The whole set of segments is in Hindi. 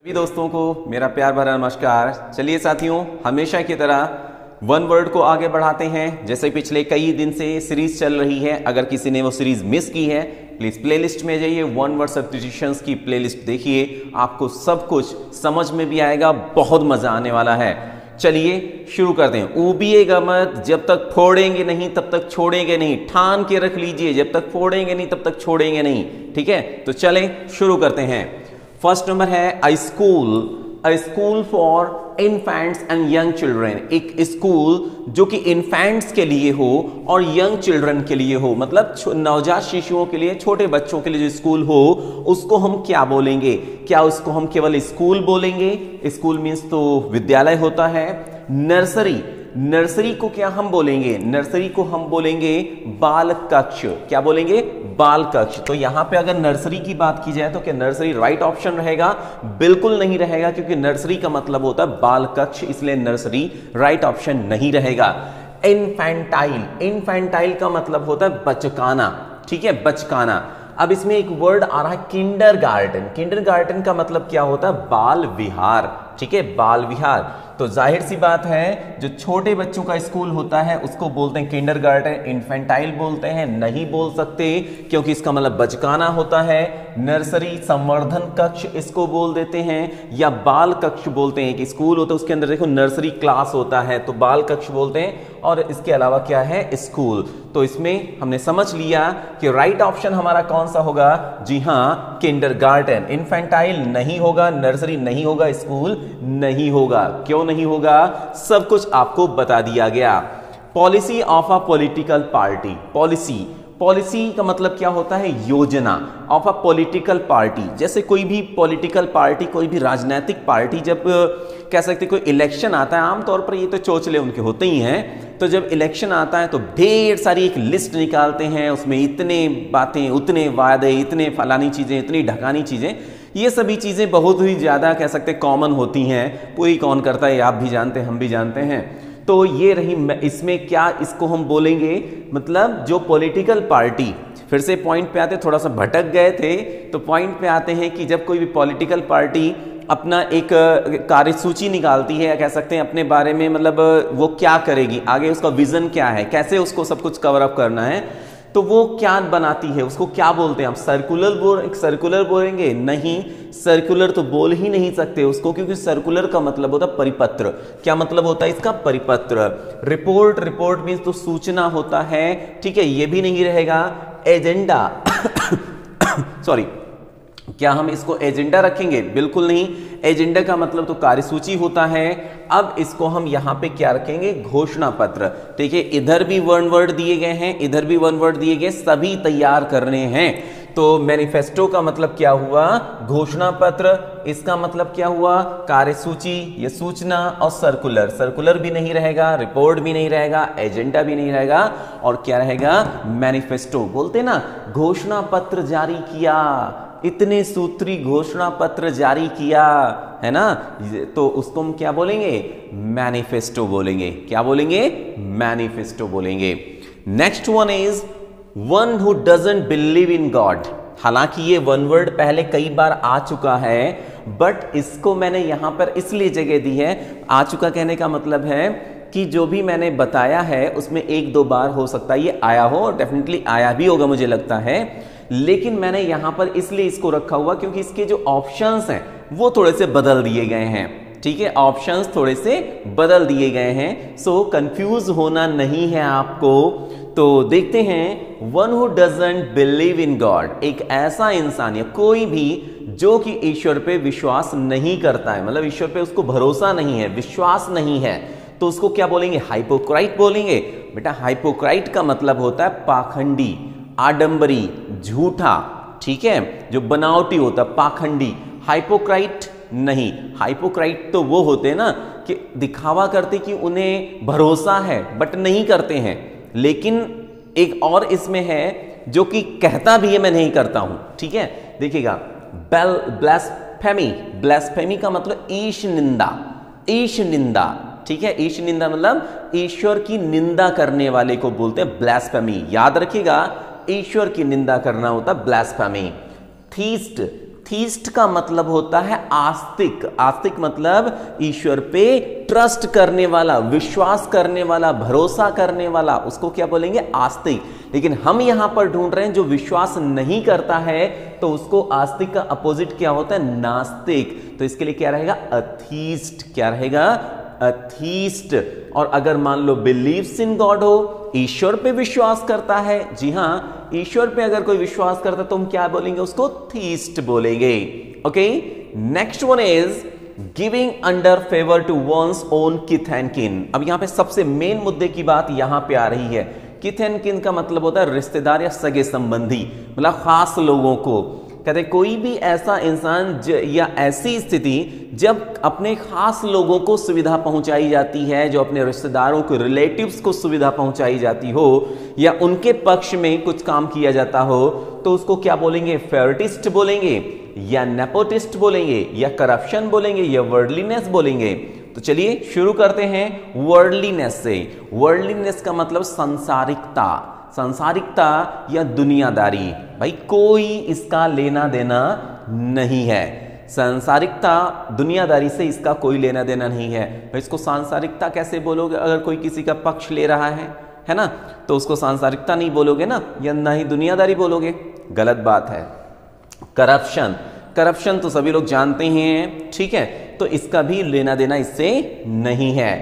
सभी दोस्तों को मेरा प्यार भरा नमस्कार। चलिए साथियों, हमेशा की तरह वन वर्ड को आगे बढ़ाते हैं। जैसे पिछले कई दिन से सीरीज चल रही है, अगर किसी ने वो सीरीज मिस की है प्लीज प्लेलिस्ट में जाइए, वन वर्ड सब्स्टिट्यूशंस की प्लेलिस्ट देखिए, आपको सब कुछ समझ में भी आएगा, बहुत मजा आने वाला है। चलिए शुरू करते हैं। ऊबिएगा मत, जब तक फोड़ेंगे नहीं तब तक छोड़ेंगे नहीं, ठान के रख लीजिए, जब तक फोड़ेंगे नहीं तब तक छोड़ेंगे नहीं। ठीक है, तो चलें शुरू करते हैं। फर्स्ट नंबर है अ school for infants and young children. एक स्कूल जो कि इन्फेंट्स के लिए हो और यंग चिल्ड्रन के लिए हो, मतलब नवजात शिशुओं के लिए, छोटे बच्चों के लिए जो स्कूल हो उसको हम क्या बोलेंगे? क्या उसको हम केवल स्कूल बोलेंगे? स्कूल मीन्स तो विद्यालय होता है। नर्सरी को क्या हम बोलेंगे? नर्सरी को हम बोलेंगे बाल कक्ष। क्या बोलेंगे? बाल कक्ष। तो यहां पे अगर नर्सरी की बात की जाए तो क्या नर्सरी राइट ऑप्शन रहेगा? बिल्कुल नहीं रहेगा, क्योंकि नर्सरी का मतलब होता है बाल कक्ष, इसलिए नर्सरी राइट ऑप्शन नहीं रहेगा। इनफैंटाइल का मतलब होता है बचकाना। ठीक है, बचकाना। अब इसमें एक वर्ड आ रहा है किंडरगार्टन का मतलब क्या होता है? बाल विहार। ठीक है, बाल विहार। तो जाहिर सी बात है, जो छोटे बच्चों का स्कूल होता है उसको बोलते हैं किंडरगार्टन। इन्फेंटाइल बोलते हैं नहीं बोल सकते, क्योंकि इसका मतलब बचकाना होता है। नर्सरी संवर्धन कक्ष इसको बोल देते हैं, या बाल कक्ष बोलते हैं। कि स्कूल होता है उसके अंदर देखो नर्सरी क्लास होता है, तो बाल कक्ष बोलते हैं। और इसके अलावा क्या है? स्कूल। तो इसमें हमने समझ लिया कि राइट ऑप्शन हमारा कौन सा होगा? जी हाँ, किंडरगार्टन। इन्फेंटाइल नहीं होगा, नर्सरी नहीं होगा, स्कूल नहीं होगा। क्यों नहीं होगा? सब कुछ आपको बता दिया गया। Policy of a political party. Policy का मतलब क्या होता है? योजना। ऑफ अ पॉलिटिकल पार्टी, जैसे कोई भी पॉलिटिकल पार्टी, कोई भी राजनीतिक पार्टी, जब कह सकते कोई इलेक्शन आता है, आमतौर पर ये तो चोचले उनके होते ही हैं, तो जब इलेक्शन आता है तो ढेर सारी एक लिस्ट निकालते हैं, उसमें इतने बातें, उतने वादे, इतने फलानी चीजें, इतनी ढकानी चीजें, ये सभी चीजें बहुत ही ज्यादा कह सकते कॉमन होती हैं। पूरी कौन करता है आप भी जानते हैं, हम भी जानते हैं। तो ये रही, इसमें क्या इसको हम बोलेंगे? मतलब जो पॉलिटिकल पार्टी, फिर से पॉइंट पे आते, थोड़ा सा भटक गए थे, तो पॉइंट पे आते हैं कि जब कोई भी पॉलिटिकल पार्टी अपना एक कार्यसूची निकालती है, या कह सकते हैं अपने बारे में, मतलब वो क्या करेगी आगे, उसका विजन क्या है, कैसे उसको सब कुछ कवर अप करना है, तो वो क्या बनाती है, उसको क्या बोलते हैं? आप सर्कुलर बोलेंगे? नहीं, सर्कुलर तो बोल ही नहीं सकते उसको, क्योंकि सर्कुलर का मतलब होता है परिपत्र। क्या मतलब होता है इसका? परिपत्र। रिपोर्ट मीन्स तो सूचना होता है। ठीक है, ये भी नहीं रहेगा। एजेंडा सॉरी, क्या हम इसको एजेंडा रखेंगे? बिल्कुल नहीं। एजेंडा का मतलब तो कार्यसूची होता है। अब इसको हम यहां पे क्या रखेंगे? घोषणा पत्र। ठीक है, इधर भी वन वर्ड दिए गए हैं, इधर भी वन वर्ड दिए गए, सभी तैयार करने हैं। तो मैनिफेस्टो का मतलब क्या हुआ? घोषणा पत्र। इसका मतलब क्या हुआ? कार्यसूची, ये सूचना। और सर्कुलर भी नहीं रहेगा, रिपोर्ट भी नहीं रहेगा, एजेंडा भी नहीं रहेगा, और क्या रहेगा? मैनिफेस्टो। बोलते ना, घोषणा पत्र जारी किया, इतने सूत्री घोषणा पत्र जारी किया, है ना, तो उसको हम क्या बोलेंगे? मैनिफेस्टो बोलेंगे। क्या बोलेंगे? मैनिफेस्टो बोलेंगे। Next one is one who doesn't believe in God. हालांकि ये वन वर्ड पहले कई बार आ चुका है, बट इसको मैंने यहां पर इसलिए जगह दी है। आ चुका कहने का मतलब है कि जो भी मैंने बताया है उसमें एक दो बार हो सकता है ये आया हो, डेफिनेटली आया भी होगा मुझे लगता है, लेकिन मैंने यहां पर इसलिए इसको रखा हुआ क्योंकि इसके जो ऑप्शंस हैं वो थोड़े से बदल दिए गए हैं। ठीक है, ऑप्शंस थोड़े से बदल दिए गए हैं, सो कंफ्यूज होना नहीं है आपको। तो देखते हैं, one who doesn't believe in God, एक ऐसा इंसान या कोई भी जो कि ईश्वर पे विश्वास नहीं करता है, मतलब ईश्वर पे उसको भरोसा नहीं है, विश्वास नहीं है, तो उसको क्या बोलेंगे? हाइपोक्राइट बोलेंगे। बेटा, हाइपोक्राइट का मतलब होता है पाखंडी, आडंबरी, झूठा। ठीक है, जो बनावटी होता है, पाखंडी। हाइपोक्राइट नहीं। हाइपोक्राइट तो वो होते हैं ना कि दिखावा करते कि उन्हें भरोसा है बट नहीं करते हैं, लेकिन एक और इसमें है जो कि कहता भी है मैं नहीं करता हूं। ठीक है, देखिएगा, ब्लास्फेमी का मतलब ईश निंदा। ठीक है, ईश निंदा मतलब ईश्वर की निंदा करने वाले को बोलते हैं ब्लास्फेमी। याद रखिएगा, ईश्वर की निंदा करना होता ब्लास्फेमी। थीस्ट थीस्ट का मतलब होता है आस्तिक। आस्तिक मतलब ईश्वर पे ट्रस्ट करने वाला, विश्वास करने वाला, भरोसा करने वाला, उसको क्या बोलेंगे? आस्तिक। लेकिन हम यहां पर ढूंढ रहे हैं जो विश्वास नहीं करता है, तो उसको आस्तिक का अपोजिट क्या होता है? नास्तिक। तो इसके लिए क्या रहेगा? अथीस्ट। क्या रहेगा? अथीस्ट। और अगर मान लो बिलीव्स इन गॉड हो, ईश्वर पे विश्वास करता है, जी हां, ईश्वर पे अगर कोई विश्वास करता है तो हम क्या बोलेंगे? उसको थीस्ट बोलेंगे। Okay, next one is giving under favour to one's own kith and kin. अब यहां पे सबसे मेन मुद्दे की बात यहां पे आ रही है। किथ एंड किन का मतलब होता है रिश्तेदार या सगे संबंधी, मतलब खास लोगों को। कहते कोई भी ऐसा इंसान या ऐसी स्थिति जब अपने खास लोगों को सुविधा पहुंचाई जाती है, जो अपने रिश्तेदारों को, रिलेटिव्स को सुविधा पहुंचाई जाती हो, या उनके पक्ष में कुछ काम किया जाता हो, तो उसको क्या बोलेंगे? फेवरेटिस्ट बोलेंगे, या नेपोटिस्ट बोलेंगे, या करप्शन बोलेंगे, या वर्डलीनेस बोलेंगे। तो चलिए शुरू करते हैं वर्डलीनेस से। वर्डलीनेस का मतलब संसारिकता, संसारिकता या दुनियादारी। भाई कोई इसका लेना देना नहीं है। सांसारिकता, दुनियादारी से इसका कोई लेना देना नहीं है। भाई इसको सांसारिकता कैसे बोलोगे? अगर कोई किसी का पक्ष ले रहा है ना, तो उसको सांसारिकता नहीं बोलोगे ना, या ना ही दुनियादारी बोलोगे, गलत बात है। करप्शन, करप्शन तो सभी लोग जानते हैं, ठीक है, तो इसका भी लेना देना इससे नहीं है।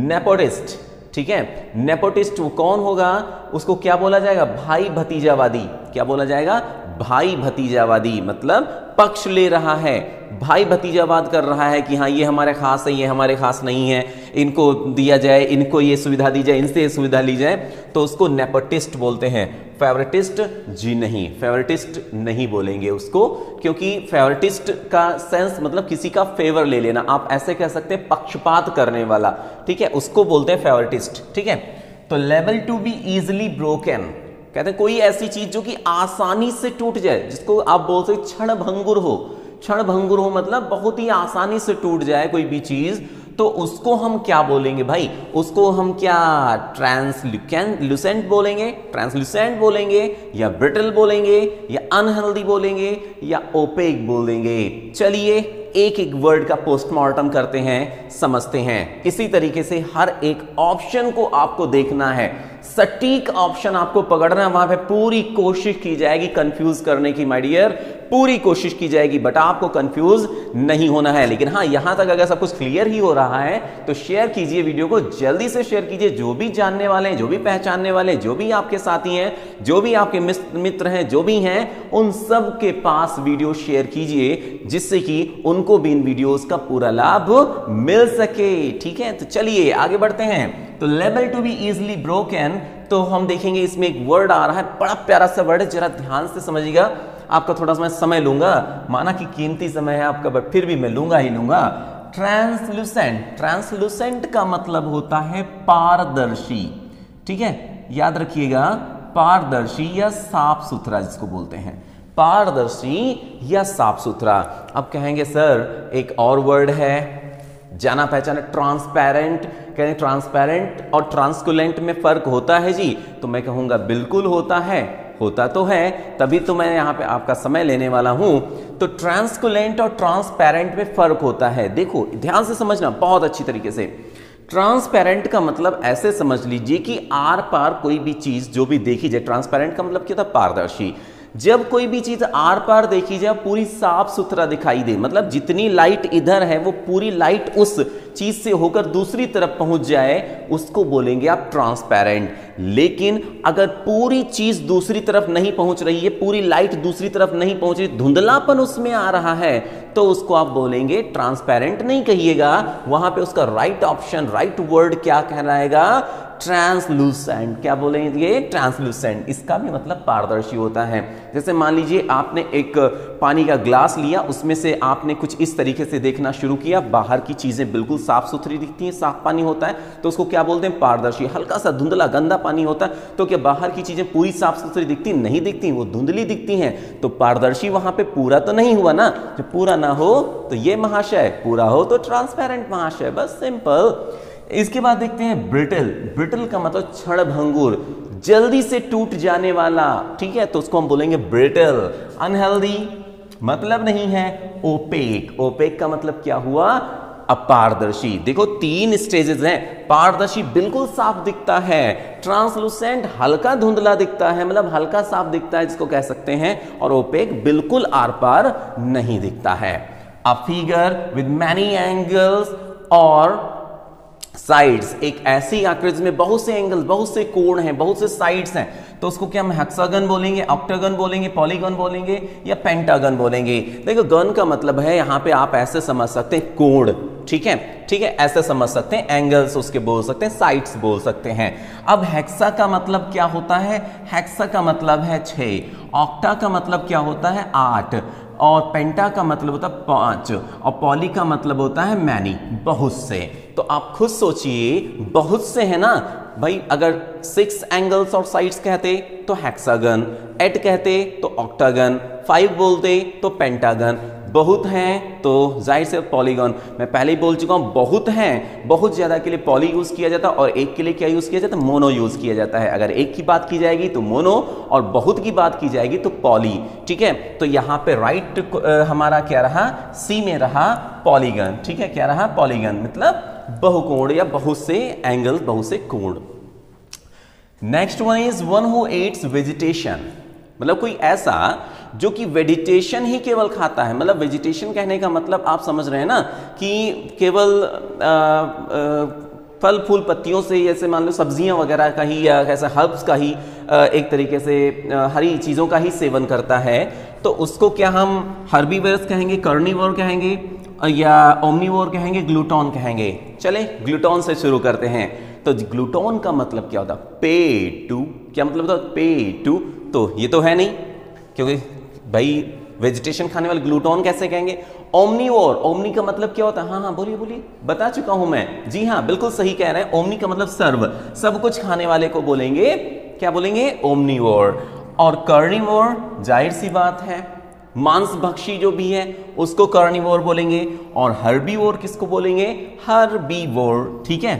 नेपोटिस्ट, ठीक है, नेपोटिस्ट वो कौन होगा? उसको क्या बोला जाएगा? भाई भतीजावादी। क्या बोला जाएगा? भाई भतीजावादी, मतलब पक्ष ले रहा है, भाई भतीजावाद कर रहा है कि हाँ ये हमारे खास है, ये हमारे खास नहीं है, इनको दिया जाए, इनको ये सुविधा दी जाए, इनसे ये सुविधा ली जाए, तो उसको नेपोटिस्ट बोलते हैं। फेवरेटिस्ट जी नहीं, फेवरेटिस्ट नहीं बोलेंगे उसको, क्योंकि फेवरेटिस्ट का सेंस मतलब किसी का फेवर ले लेना, आप ऐसे कह सकते हैं पक्षपात करने वाला, ठीक है, उसको बोलते हैं फेवरेटिस्ट। ठीक है, तो लेवल टू बी इजिली ब्रोकन, कहते हैं कोई ऐसी चीज जो कि आसानी से टूट जाए, जिसको आप बोल सकते क्षण भंगुर हो। क्षण भंगुर हो मतलब बहुत ही आसानी से टूट जाए कोई भी चीज, तो उसको हम क्या बोलेंगे भाई? उसको हम क्या ट्रांसल्यूसेंट बोलेंगे, ट्रांसल्यूसेंट बोलेंगे, या ब्रिटल बोलेंगे, या अनहेल्दी बोलेंगे, या ओपेक बोलेंगे। चलिए एक एक वर्ड का पोस्टमार्टम करते हैं, समझते हैं। इसी तरीके से हर एक ऑप्शन को आपको देखना है, सटीक ऑप्शन आपको पकड़ना है, वहां पे पूरी कोशिश की जाएगी कंफ्यूज करने की, माय डियर, पूरी कोशिश की जाएगी, बट आपको कंफ्यूज नहीं होना है। लेकिन हाँ, यहां तक अगर सब कुछ क्लियर ही हो रहा है तो शेयर कीजिए वीडियो को, जल्दी से शेयर कीजिए। जो भी जानने वाले हैं, जो भी पहचानने वाले हैं, जो भी आपके साथी हैं, जो भी आपके मित्र हैं, जो भी हैं, उन सब के पास वीडियो शेयर कीजिए, जिससे कि उनको भी इन वीडियोस का पूरा लाभ मिल सके। ठीक है, तो चलिए आगे बढ़ते हैं। तो लेवल टू बी इजिली ब्रोकन, तो हम देखेंगे इसमें एक वर्ड आ रहा है, बड़ा प्यारा सा वर्ड है, जरा ध्यान से समझिएगा। आपका थोड़ा सा मैं समय लूंगा, माना कि कीमती समय है आपका, बट फिर भी मैं लूंगा ही लूंगा। ट्रांसलूसेंट, ट्रांसलूसेंट का मतलब होता है पारदर्शी। ठीक है, याद रखिएगा, पारदर्शी या साफ सुथरा जिसको बोलते हैं, पारदर्शी या साफ सुथरा। अब कहेंगे सर एक और वर्ड है जाना पहचाना, ट्रांसपेरेंट। कहें ट्रांसपेरेंट और ट्रांसकुलेंट में फर्क होता है जी, तो मैं कहूंगा बिल्कुल होता है, होता तो है, तभी तो मैं यहां पे आपका समय लेने वाला हूं। तो ट्रांसकुलेंट और ट्रांसपेरेंट में फर्क होता है। देखो ध्यान से समझना बहुत अच्छी तरीके से। ट्रांसपेरेंट का मतलब ऐसे समझ लीजिए कि आर पार कोई भी चीज जो भी देखी जाए, ट्रांसपेरेंट का मतलब क्या था? पारदर्शी। जब कोई भी चीज आर पार देखी जाए, पूरी साफ सुथरा दिखाई दे, मतलब जितनी लाइट इधर है वो पूरी लाइट उस चीज से होकर दूसरी तरफ पहुंच जाए, उसको बोलेंगे आप ट्रांसपेरेंट। लेकिन अगर पूरी चीज दूसरी तरफ नहीं पहुंच रही है, पूरी लाइट दूसरी तरफ नहीं पहुंच रही, धुंधलापन उसमें आ रहा है, तो उसको आप बोलेंगे ट्रांसपेरेंट नहीं कहिएगा, वहां पे उसका राइट ऑप्शन, राइट वर्ड क्या कहलाएगा? ट्रांसलूसेंट। क्या बोलेंगे? ट्रांसलूसेंट। इसका भी मतलब पारदर्शी होता है। जैसे मान लीजिए आपने एक पानी का ग्लास लिया, उसमें से आपने कुछ इस तरीके से देखना शुरू किया, बाहर की चीजें बिल्कुल साफ सुथरी दिखती हैं, साफ पानी होता है, तो उसको क्या बोलते हैं? पारदर्शी। हल्का सा धुंधला गंदा पानी होता है, तो क्या बाहर की चीजें पूरी साफ सुथरी दिखती? नहीं दिखती, वो धुंधली दिखती हैं। तो पारदर्शी वहां पे पूरा तो नहीं हुआ ना, जब पूरा ना हो तो ये महाशय, पूरा हो तो ट्रांसपेरेंट महाशय, बस सिंपल। इसके बाद देखते हैं ब्रिटल। ब्रिटल का मतलब क्षण भंगुर, जल्दी से टूट जाने वाला। ठीक है, तो उसको हम बोलेंगे ब्रिटल। अनहेल्दी, मतलब नहीं है ओपेक। ओपेक का मतलब क्या हुआ? अपारदर्शी। देखो 3 स्टेजेस हैं। पारदर्शी बिल्कुल साफ दिखता है, ट्रांसलूसेंट हल्का धुंधला दिखता है, मतलब हल्का साफ दिखता है जिसको कह सकते हैं, और ओपेक बिल्कुल आर पार नहीं दिखता है। A figure with many angles और साइड्स, एक ऐसी आकृति में बहुत से एंगल्स, बहुत से कोण हैं, बहुत से साइड्स हैं, तो उसको क्या हम हेक्सागन बोलेंगे, ऑक्टागन बोलेंगे, पॉलीगन बोलेंगे या पेंटागन बोलेंगे। देखो गन का मतलब है यहां पे आप ऐसे समझ सकते हैं कोण, ठीक है, ठीक है, ऐसे समझ सकते हैं, एंगल्स उसके बोल सकते हैं, साइड्स बोल सकते हैं। अब हेक्सा का मतलब क्या होता है? हेक्सा का मतलब है 6, ऑक्टा का मतलब क्या होता है? 8, और पेंटा का मतलब होता है 5, और पॉली का मतलब होता है मैनी, बहुत से। तो आप खुद सोचिए, बहुत से है ना भाई। अगर 6 एंगल्स और साइड्स कहते तो हेक्सागन, 8 कहते तो ऑक्टागन, 5 बोलते तो पेंटागन, बहुत हैं तो जाहिर से पॉलीगन। मैं पहले ही बोल चुका हूं, बहुत हैं, बहुत ज्यादा के लिए पॉली यूज किया जाता है, और एक के लिए क्या यूज किया जाता है? मोनो यूज किया जाता है। अगर एक की बात की जाएगी तो मोनो, और बहुत की बात की जाएगी तो पॉली, ठीक है। तो यहां पे राइट हमारा क्या रहा? सी में रहा पॉलीगन, ठीक है, क्या रहा? पॉलीगन, मतलब बहुकोण या बहुत से एंगल, बहुत से कोण। Next one is one who eats vegetation, मतलब कोई ऐसा जो कि वेजिटेशन ही केवल खाता है। मतलब वेजिटेशन कहने का मतलब आप समझ रहे हैं ना कि केवल फल फूल पत्तियों से, जैसे मान लो सब्जियां वगैरह का ही, या ऐसा हर्ब्स का ही एक तरीके से हरी चीजों का ही सेवन करता है, तो उसको क्या हम हर्बीवर्स कहेंगे, कार्निवोर कहेंगे, या ओमनीवोर कहेंगे, ग्लूटोन कहेंगे? चले ग्लूटोन से शुरू करते हैं। तो ग्लूटोन का मतलब क्या होता है? पे टू। क्या मतलब होता है? पे टू। तो ये तो है नहीं, क्योंकि भाई वेजिटेशन खाने वाले ग्लूटोन कैसे कहेंगे? ओमनीवोर, ओमनी का मतलब क्या होता है? हाँ हाँ बोलिए बोलिए, बता चुका हूं मैं। जी हाँ, बिल्कुल सही कह रहे हैं। ओमनी का मतलब सर्व, सब कुछ खाने वाले को बोलेंगे, क्या बोलेंगे? ओमनीवोर। और कार्निवोर, जाहिर सी बात है, मांसभक्षी जो भी है उसको कार्निवोर बोलेंगे। और हर्बीवोर किसको बोलेंगे? हर्बीवोर, ठीक है।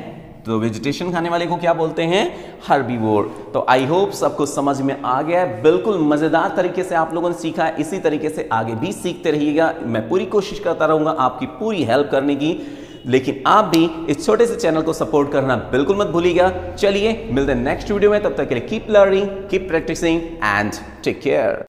तो वेजिटेशन खाने वाले को क्या बोलते हैं? हर्बीवोर। तो आई होप सबको समझ में आ गया है, बिल्कुल मजेदार तरीके से आप लोगों ने सीखा है। इसी तरीके से आगे भी सीखते रहिएगा। मैं पूरी कोशिश करता रहूंगा आपकी पूरी हेल्प करने की, लेकिन आप भी इस छोटे से चैनल को सपोर्ट करना बिल्कुल मत भूलिएगा। चलिए मिलते हैं नेक्स्ट वीडियो में, तब तक के लिए keep learning, keep practising and take care.